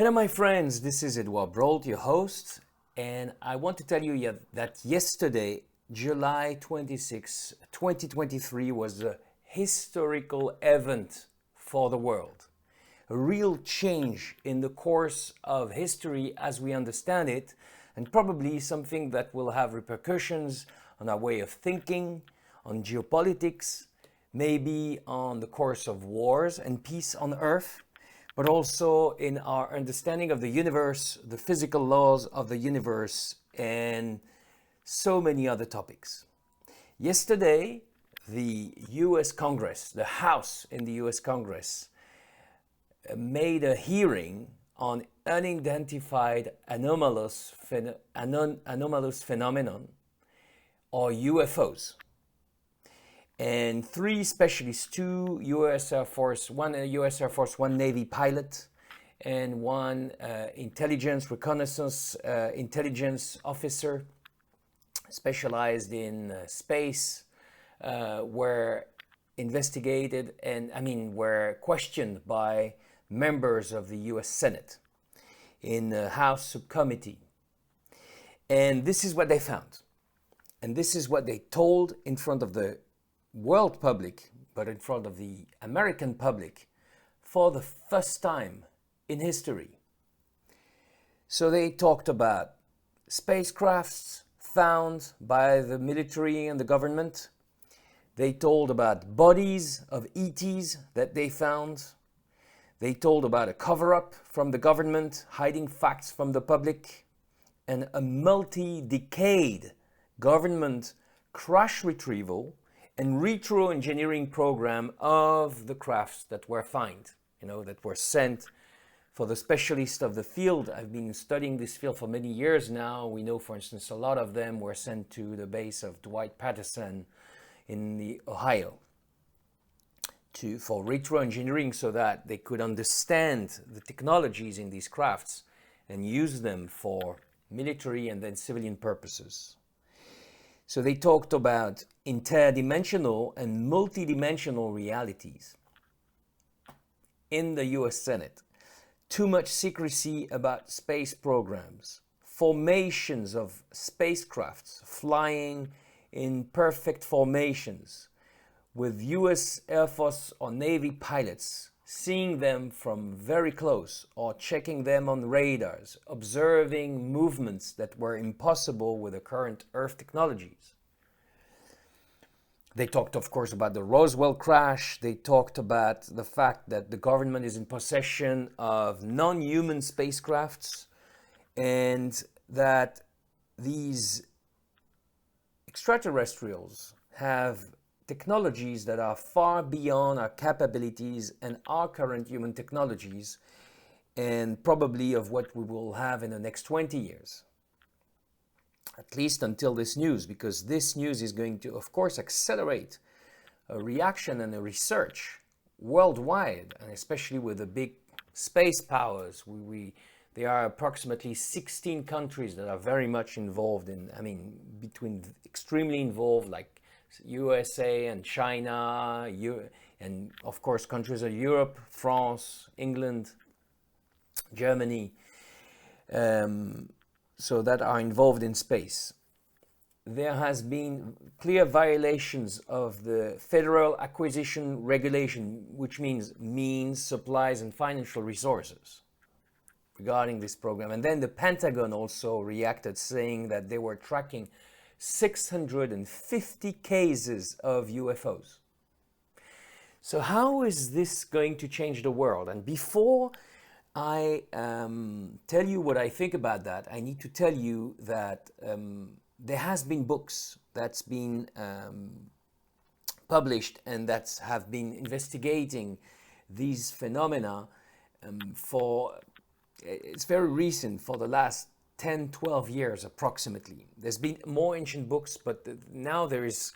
Hello my friends, this is Edouard Brault, your host, and I want to tell you that yesterday, July 26, 2023 was a historical event for the world. A real change in the course of history as we understand it, and probably something that will have repercussions on our way of thinking, on geopolitics, maybe on the course of wars and peace on Earth, but also in our understanding of the universe, the physical laws of the universe, and so many other topics. Yesterday, the US Congress, the House in the US Congress, made a hearing on unidentified anomalous phenomenon, or UFOs. And three specialists, two US Air Force, one US Air Force, one Navy pilot, and one intelligence reconnaissance intelligence officer specialized in space, were investigated and were questioned by members of the US Senate in the House subcommittee. And this is what they found. And this is what they told in front of the world public, but in front of the American public for the first time in history. So they talked about spacecrafts found by the military and the government. They told about bodies of ETs that they found. They told about a cover-up from the government, hiding facts from the public, and a multi-decade government crash retrieval and retro-engineering program of the crafts that were found, that were sent for the specialists of the field. I've been studying this field for many years now. We know, for instance, a lot of them were sent to the base of Dwight-Patterson in the Ohio for retro-engineering so that they could understand the technologies in these crafts and use them for military and then civilian purposes. So they talked about interdimensional and multidimensional realities. In the US Senate, too much secrecy about space programs, formations of spacecrafts flying in perfect formations, with US Air Force or Navy pilots seeing them from very close or checking them on radars, observing movements that were impossible with the current Earth technologies. They talked, of course, about the Roswell crash. They talked about the fact that the government is in possession of non-human spacecrafts and that these extraterrestrials have technologies that are far beyond our capabilities and our current human technologies, and probably of what we will have in the next 20 years. At least until this news, because this news is going to, of course, accelerate a reaction and a research worldwide, and especially with the big space powers. There are approximately 16 countries that are very much involved between extremely involved, like USA and China, and of course countries of Europe, France, England, Germany, so that are involved in space. There has been clear violations of the Federal Acquisition Regulation, which means supplies and financial resources regarding this program. And then the Pentagon also reacted, saying that they were tracking 650 cases of UFOs. So how is this going to change the world? And before I tell you what I think about that, I need to tell you that there has been books that's been published and that have been investigating these phenomena it's very recent, for the last 10, 12 years approximately. There's been more ancient books, but now there is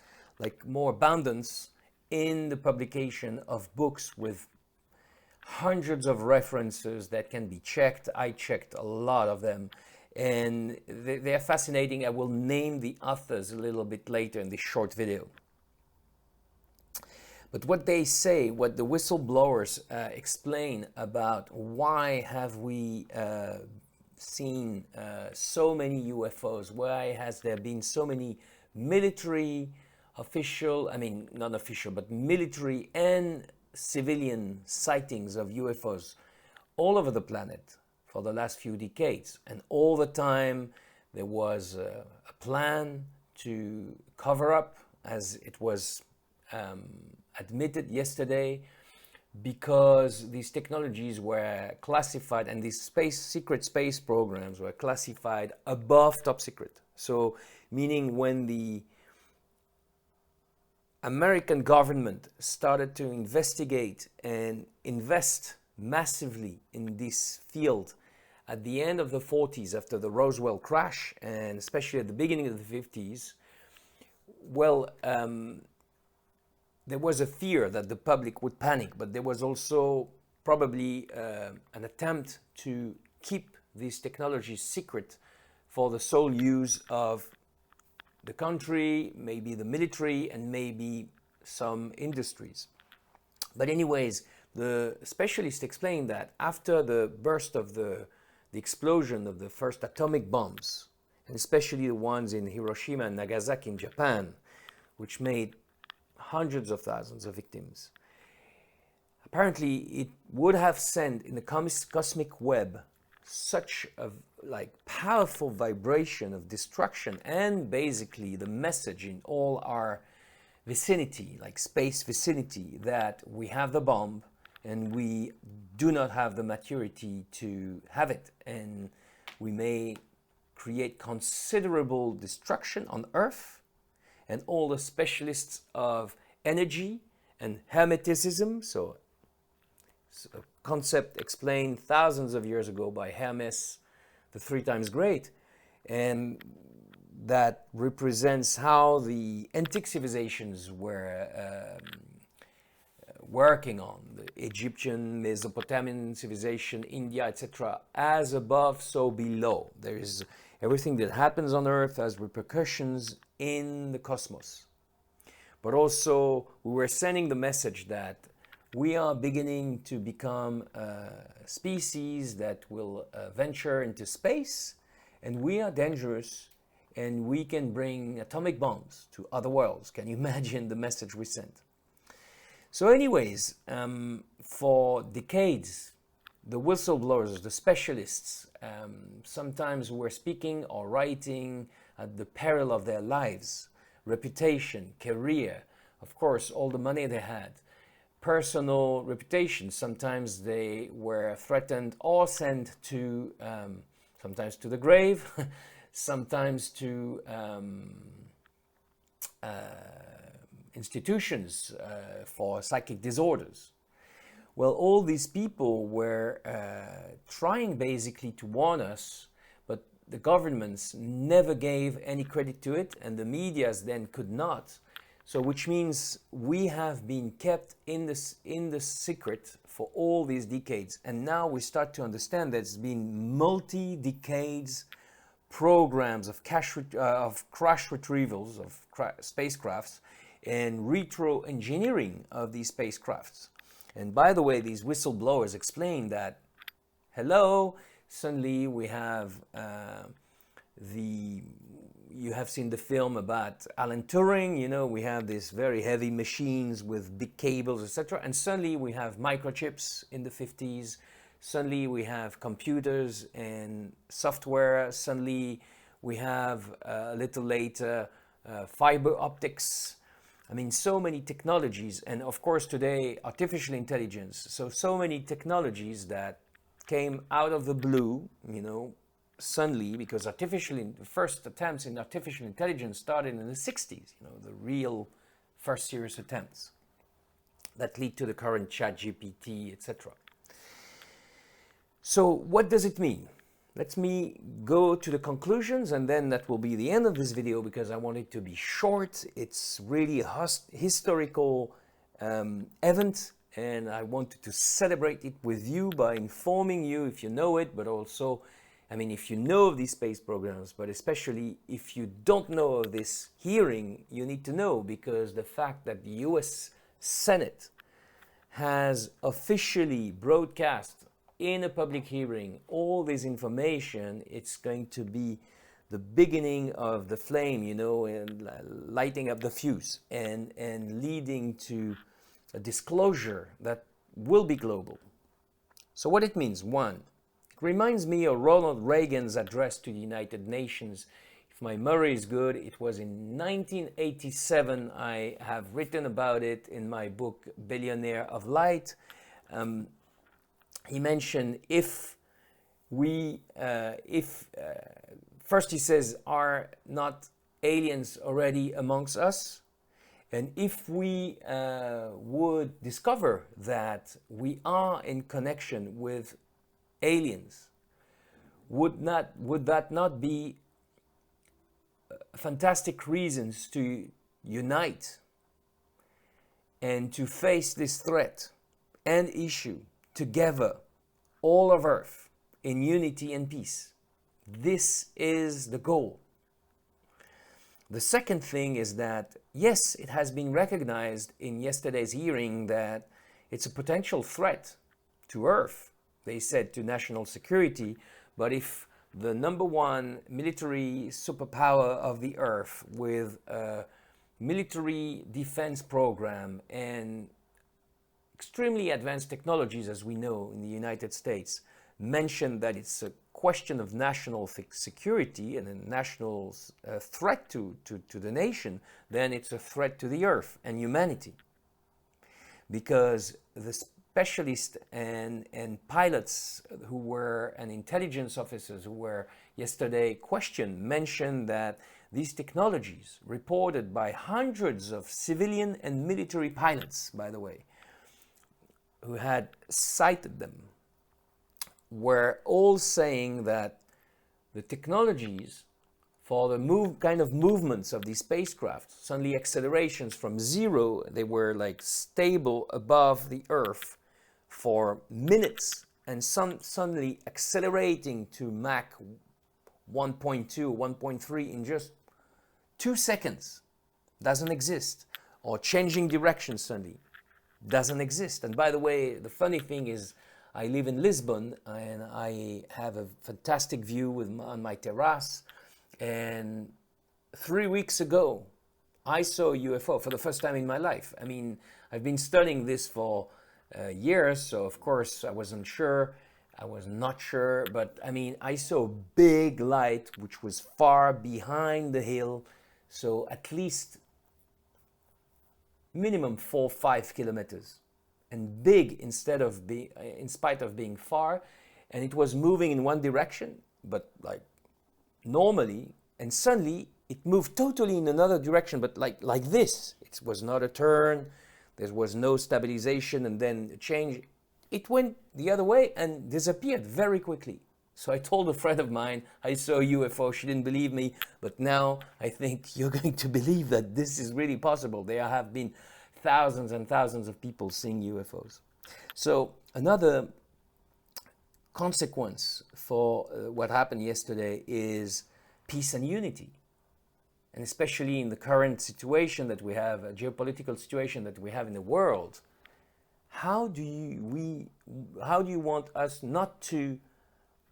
more abundance in the publication of books with hundreds of references that can be checked. I checked a lot of them, and they're fascinating. I will name the authors a little bit later in this short video. But what they say, what the whistleblowers explain about why have we seen so many UFOs, why has there been so many military official, I mean not official, but military and civilian sightings of UFOs all over the planet for the last few decades. And all the time there was a plan to cover up, as it was admitted yesterday, because these technologies were classified and these secret space programs were classified above top secret. So meaning when the American government started to investigate and invest massively in this field at the end of the 40s, after the Roswell crash, and especially at the beginning of the 50s, well, there was a fear that the public would panic, but there was also probably an attempt to keep these technologies secret for the sole use of the country, maybe the military, and maybe some industries. But anyways, the specialists explained that after the burst of the explosion of the first atomic bombs, and especially the ones in Hiroshima and Nagasaki in Japan, which made hundreds of thousands of victims, apparently it would have sent in the cosmic web such a powerful vibration of destruction, and basically the message in all our vicinity, like space vicinity, that we have the bomb and we do not have the maturity to have it, and we may create considerable destruction on Earth. And all the specialists of energy and Hermeticism, so a concept explained thousands of years ago by Hermes, the 3 times great, and that represents how the antique civilizations were working on the Egyptian, Mesopotamian civilization, India, etc. As above, so below. There is everything that happens on Earth has repercussions in the cosmos. But also, we were sending the message that we are beginning to become a species that will venture into space, and we are dangerous, and we can bring atomic bombs to other worlds. Can you imagine the message we sent? So anyways, for decades, the whistleblowers, the specialists, sometimes were speaking or writing at the peril of their lives, reputation, career, of course, all the money they had, personal reputation. Sometimes they were threatened or sent to, sometimes to the grave, sometimes to institutions for psychic disorders. Well, all these people were trying basically to warn us, but the governments never gave any credit to it, and the medias then could not. So which means we have been kept in the secret for all these decades. And now we start to understand that it's been multi-decades programs of crash retrievals of spacecrafts and retro-engineering of these spacecrafts. And by the way, these whistleblowers explain that, hello, suddenly we have you have seen the film about Alan Turing, you know, we have these very heavy machines with big cables, etc. And suddenly we have microchips in the 50s. Suddenly we have computers and software. Suddenly we have, a little later, fiber optics. I mean, so many technologies. And of course today, artificial intelligence. So many technologies that came out of the blue, you know, suddenly, because the first attempts in artificial intelligence started in the 60s, you know, the real first serious attempts that lead to the current ChatGPT, etc. So what does it mean? Let me go to the conclusions, and then that will be the end of this video, because I want it to be short. It's really a historical event, and I wanted to celebrate it with you by informing you, if you know it, but also, I mean, if you know of these space programs, but especially if you don't know of this hearing, you need to know, because the fact that the US Senate has officially broadcast in a public hearing all this information, it's going to be the beginning of the flame, you know, and lighting up the fuse and leading to a disclosure that will be global. So what it means, one, it reminds me of Ronald Reagan's address to the United Nations. If my memory is good, it was in 1987. I have written about it in my book, Billionaire of Light. He mentioned first he says, are not aliens already amongst us? And if we would discover that we are in connection with aliens, would that not be fantastic reasons to unite and to face this threat and issue together, all of Earth, in unity and peace? This is the goal. The second thing is that, yes, it has been recognized in yesterday's hearing that it's a potential threat to Earth, they said, to national security. But if the number one military superpower of the Earth with a military defense program and extremely advanced technologies, as we know in the United States, mentioned that it's a question of national security and a national threat to the nation, then it's a threat to the Earth and humanity. Because the specialists and pilots who were, and intelligence officers who were yesterday questioned, mentioned that these technologies, reported by hundreds of civilian and military pilots, by the way, who had cited them, were all saying that the technologies for the kind of movements of these spacecraft, suddenly accelerations from zero, they were like stable above the Earth for minutes, and suddenly accelerating to Mach 1.2, 1.3 in just 2 seconds, doesn't exist. Or changing direction suddenly, doesn't exist. And by the way, the funny thing is, I live in Lisbon and I have a fantastic view on my terrace. And 3 weeks ago, I saw a UFO for the first time in my life. I mean, I've been studying this for years, so of course I wasn't sure. I was not sure, but I mean, I saw a big light which was far behind the hill. So at least minimum 4-5 kilometers. And big in spite of being far, and it was moving in one direction, but like normally, and suddenly it moved totally in another direction, but like this. It was not a turn, there was no stabilization and then a change. It went the other way and disappeared very quickly. So I told a friend of mine, I saw a UFO, she didn't believe me, but now I think you're going to believe that this is really possible. There have been thousands and thousands of people seeing UFOs. So another consequence for what happened yesterday is peace and unity. And especially in the current situation that we have, a geopolitical situation that we have in the world, how do you want us not to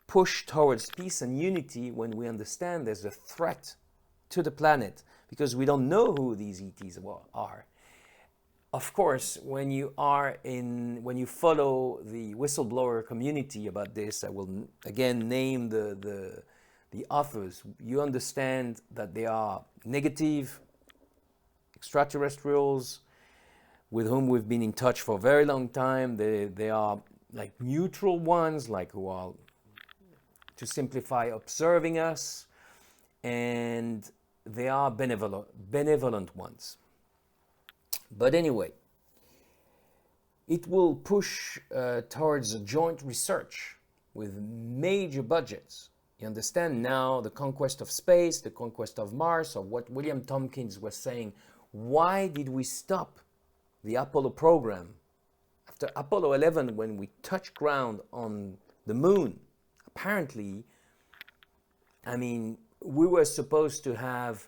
push towards peace and unity when we understand there's a threat to the planet because we don't know who these ETs are? Of course, when you follow the whistleblower community about this, I will again name the authors. You understand that they are negative extraterrestrials with whom we've been in touch for a very long time. They are like neutral ones, like who are, to simplify, observing us, and they are benevolent ones. But anyway, it will push towards a joint research with major budgets. You understand now the conquest of space, the conquest of Mars, or what William Tompkins was saying. Why did we stop the Apollo program? After Apollo 11, when we touched ground on the moon, apparently, I mean, we were supposed to have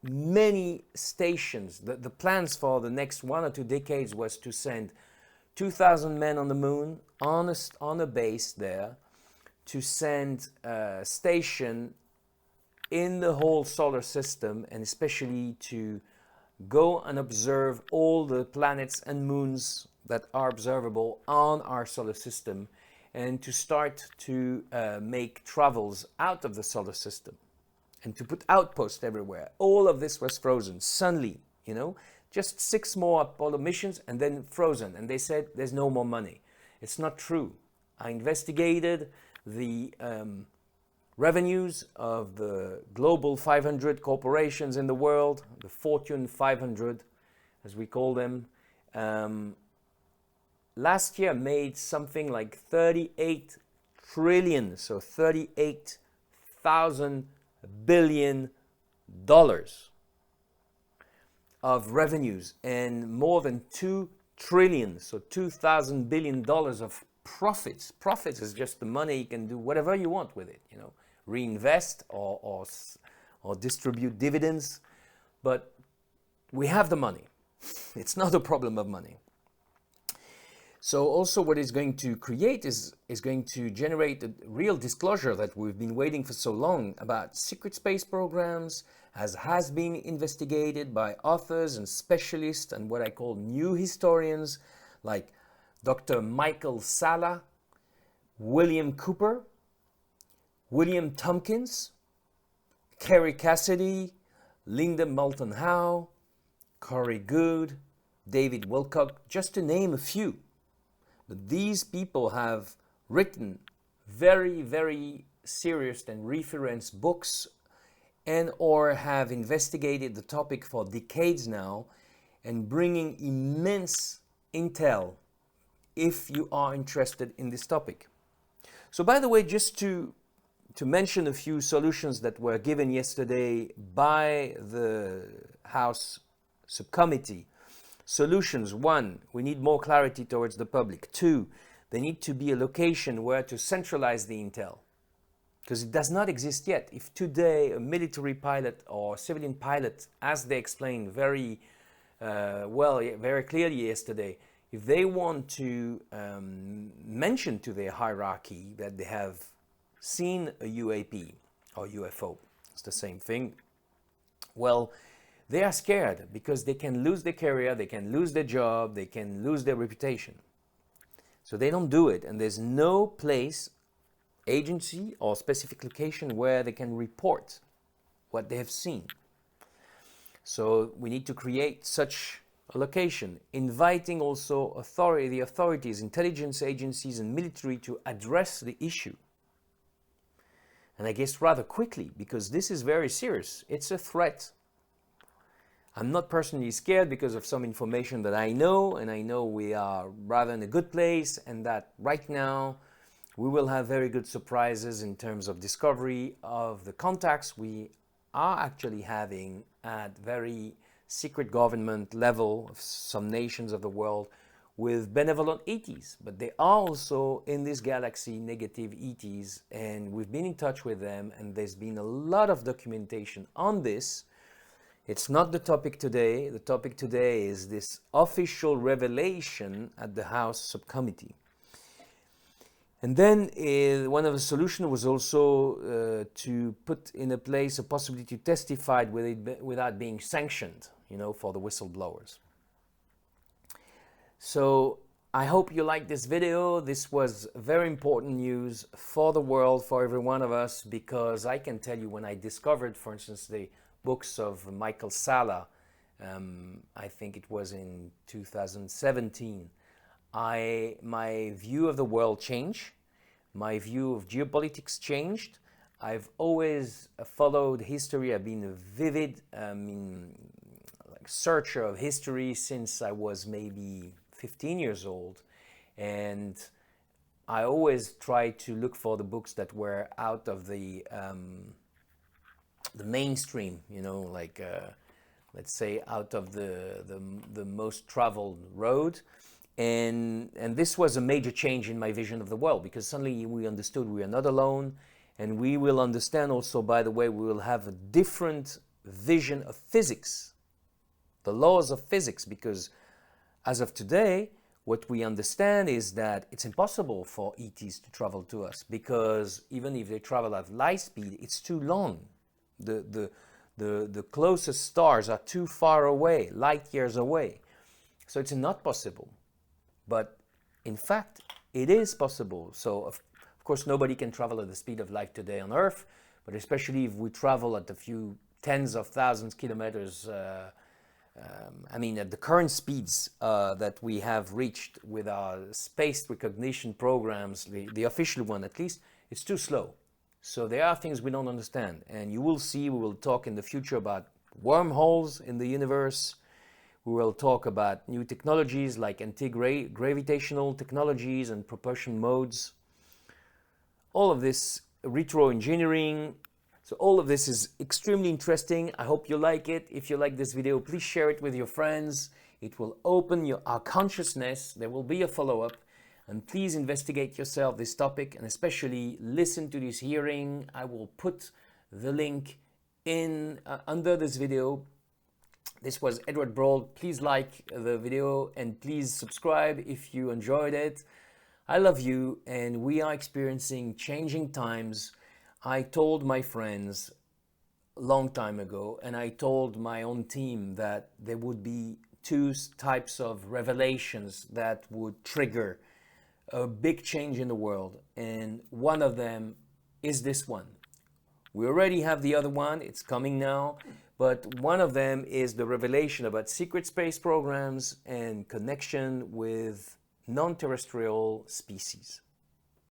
many stations. The plans for the next 1 or 2 decades was to send 2,000 men on the moon, on a base there, to send a station in the whole solar system, and especially to go and observe all the planets and moons that are observable on our solar system, and to start to make travels out of the solar system and to put outposts everywhere. All of this was frozen suddenly, you know, just 6 more Apollo missions and then frozen. And they said there's no more money. It's not true. I investigated the revenues of the global 500 corporations in the world, the Fortune 500, as we call them. Last year made something like 38 trillion, so $38,000 billion of revenues, and more than 2 trillion, so $2,000 billion of profits. Profits is just the money. You can do whatever you want with it, you know, reinvest or distribute dividends, but we have the money. It's not a problem of money. So also what it's going to create is going to generate a real disclosure that we've been waiting for so long about secret space programs, as has been investigated by authors and specialists and what I call new historians like Dr. Michael Salla, William Cooper, William Tompkins, Kerry Cassidy, Linda Moulton Howe, Corey Goode, David Wilcock, just to name a few. But these people have written very, very serious and reference books and or have investigated the topic for decades now and bringing immense intel if you are interested in this topic. So by the way, just to mention a few solutions that were given yesterday by the House subcommittee. Solutions: 1, we need more clarity towards the public. 2, there need to be a location where to centralize the intel, because it does not exist yet. If today a military pilot or civilian pilot, as they explained very very clearly yesterday, if they want to mention to their hierarchy that they have seen a UAP or UFO, it's the same thing, well, they are scared because they can lose their career, they can lose their job, they can lose their reputation. So they don't do it, and there's no place, agency or specific location where they can report what they have seen. So we need to create such a location, inviting also the authorities, intelligence agencies and military to address the issue. And I guess rather quickly, because this is very serious. It's a threat. I'm not personally scared because of some information that I know, and I know we are rather in a good place, and that right now we will have very good surprises in terms of discovery of the contacts we are actually having at very secret government level of some nations of the world with benevolent ETs. But they are also in this galaxy negative ETs, and we've been in touch with them, and there's been a lot of documentation on this. It's not the topic today. The topic today is this official revelation at the House subcommittee. And then one of the solutions was also to put in a place a possibility to testify without being sanctioned, you know, for the whistleblowers. So I hope you liked this video. This was very important news for the world, for every one of us, because I can tell you when I discovered, for instance, the books of Michael Salla, I think it was in 2017, my view of the world changed, my view of geopolitics changed. I've always followed history. I've been a vivid searcher of history since I was maybe 15 years old, and I always tried to look for the books that were out of the mainstream, you know, like let's say out of the most traveled road, and this was a major change in my vision of the world, because suddenly we understood we are not alone, and we will understand also, by the way, we will have a different vision of physics, the laws of physics, because as of today, what we understand is that it's impossible for ETs to travel to us, because even if they travel at light speed, it's too long. The closest stars are too far away, light years away. So it's not possible. But in fact, it is possible. So of course, nobody can travel at the speed of light today on Earth, but especially if we travel at a few tens of thousands of kilometers, at the current speeds that we have reached with our space recognition programs, the official one at least, it's too slow. So there are things we don't understand. And you will see, we will talk in the future about wormholes in the universe. We will talk about new technologies like anti-gravitational technologies and propulsion modes. All of this, retro-engineering. So all of this is extremely interesting. I hope you like it. If you like this video, please share it with your friends. It will open our consciousness. There will be a follow-up. And please investigate yourself this topic, and especially listen to this hearing. I will put the link in under this video. This was Edward Broad. Please like the video and please subscribe if you enjoyed it. I love you, and we are experiencing changing times. I told my friends a long time ago, and I told my own team, that there would be two types of revelations that would trigger a big change in the world, and one of them is this one. We already have the other one, it's coming now, but one of them is the revelation about secret space programs and connection with non-terrestrial species.